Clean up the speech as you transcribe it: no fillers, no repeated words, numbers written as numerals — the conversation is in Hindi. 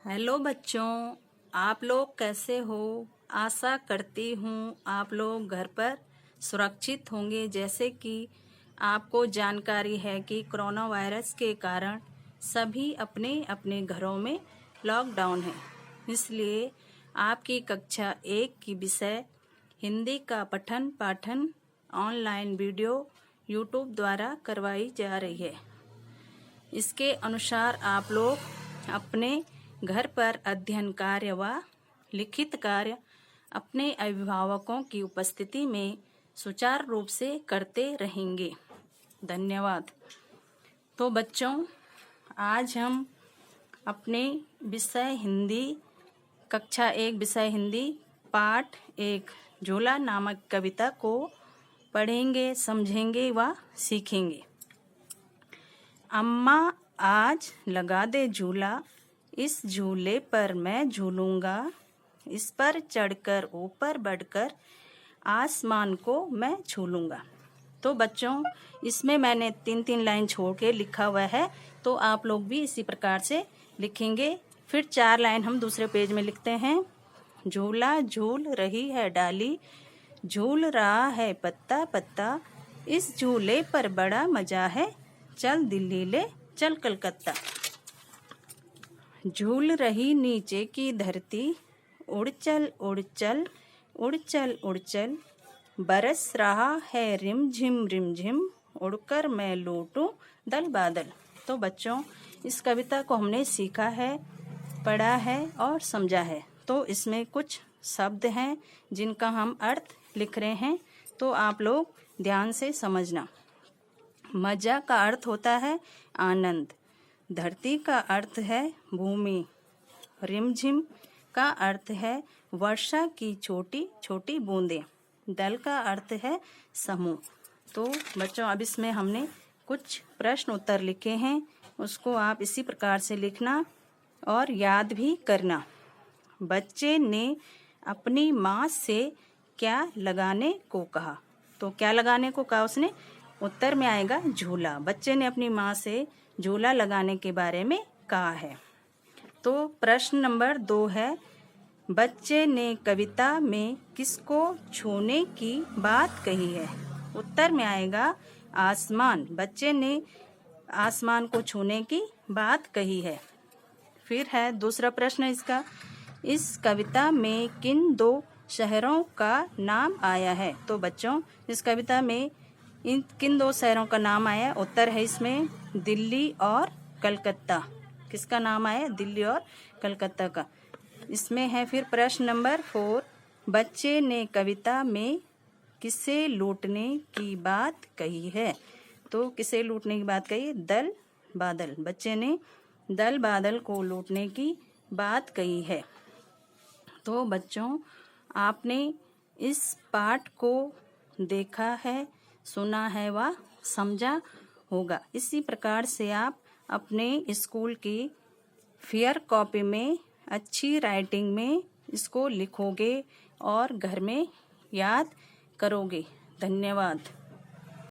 हेलो बच्चों, आप लोग कैसे हो। आशा करती हूँ आप लोग घर पर सुरक्षित होंगे। जैसे कि आपको जानकारी है कि कोरोना वायरस के कारण सभी अपने अपने घरों में लॉकडाउन है, इसलिए आपकी कक्षा 1 की विषय हिंदी का पठन पाठन ऑनलाइन वीडियो यूट्यूब द्वारा करवाई जा रही है। इसके अनुसार आप लोग अपने घर पर अध्ययन कार्य व लिखित कार्य अपने अभिभावकों की उपस्थिति में सुचारू रूप से करते रहेंगे। धन्यवाद। तो बच्चों, आज हम अपने विषय हिंदी कक्षा 1 विषय हिंदी पाठ 1 झूला नामक कविता को पढ़ेंगे, समझेंगे व सीखेंगे। अम्मा आज लगा दे झूला, इस झूले पर मैं झूलूंगा, इस पर चढ़कर ऊपर बढ़कर आसमान को मैं झूलूंगा। तो बच्चों, इसमें मैंने 3-3 लाइन छोड़ के लिखा हुआ है, तो आप लोग भी इसी प्रकार से लिखेंगे। फिर 4 लाइन हम दूसरे पेज में लिखते हैं। झूला झूल रही है डाली, झूल रहा है पत्ता पत्ता, इस झूले पर बड़ा मजा है, चल दिल्ली ले चल कलकत्ता। झूल रही नीचे की धरती, उड़ चल उड़ चल उड़ चल उड़ चल, बरस रहा है रिम झिम, उड़कर मैं लूटूं दल बादल। तो बच्चों, इस कविता को हमने सीखा है, पढ़ा है और समझा है। तो इसमें कुछ शब्द हैं जिनका हम अर्थ लिख रहे हैं, तो आप लोग ध्यान से समझना। मजा का अर्थ होता है आनंद, धरती का अर्थ है भूमि, रिमझिम का अर्थ है वर्षा की छोटी छोटी बूंदें, दल का अर्थ है समूह। तो बच्चों, अब इसमें हमने कुछ प्रश्न उत्तर लिखे हैं, उसको आप इसी प्रकार से लिखना और याद भी करना। बच्चे ने अपनी माँ से क्या लगाने को कहा। तो क्या लगाने को कहा उसने, उत्तर में आएगा झूला। बच्चे ने अपनी माँ से झूला लगाने के बारे में कहा है। तो प्रश्न नंबर 2 है, बच्चे ने कविता में किसको छूने की बात कही है। उत्तर में आएगा आसमान। बच्चे ने आसमान को छूने की बात कही है। फिर है दूसरा प्रश्न इसका, इस कविता में किन 2 शहरों का नाम आया है। तो बच्चों, इस कविता में किन 2 शहरों का नाम आया है। उत्तर है इसमें दिल्ली और कलकत्ता। किसका नाम आया, दिल्ली और कलकत्ता का। इसमें है फिर प्रश्न नंबर 4, बच्चे ने कविता में किसे लूटने की बात कही है। तो किसे लूटने की बात कही, दल बादल। बच्चे ने दल बादल को लूटने की बात कही है। तो बच्चों, आपने इस पाठ को देखा है, सुना है व समझा होगा। इसी प्रकार से आप अपने स्कूल की फेयर कॉपी में अच्छी राइटिंग में इसको लिखोगे और घर में याद करोगे। धन्यवाद।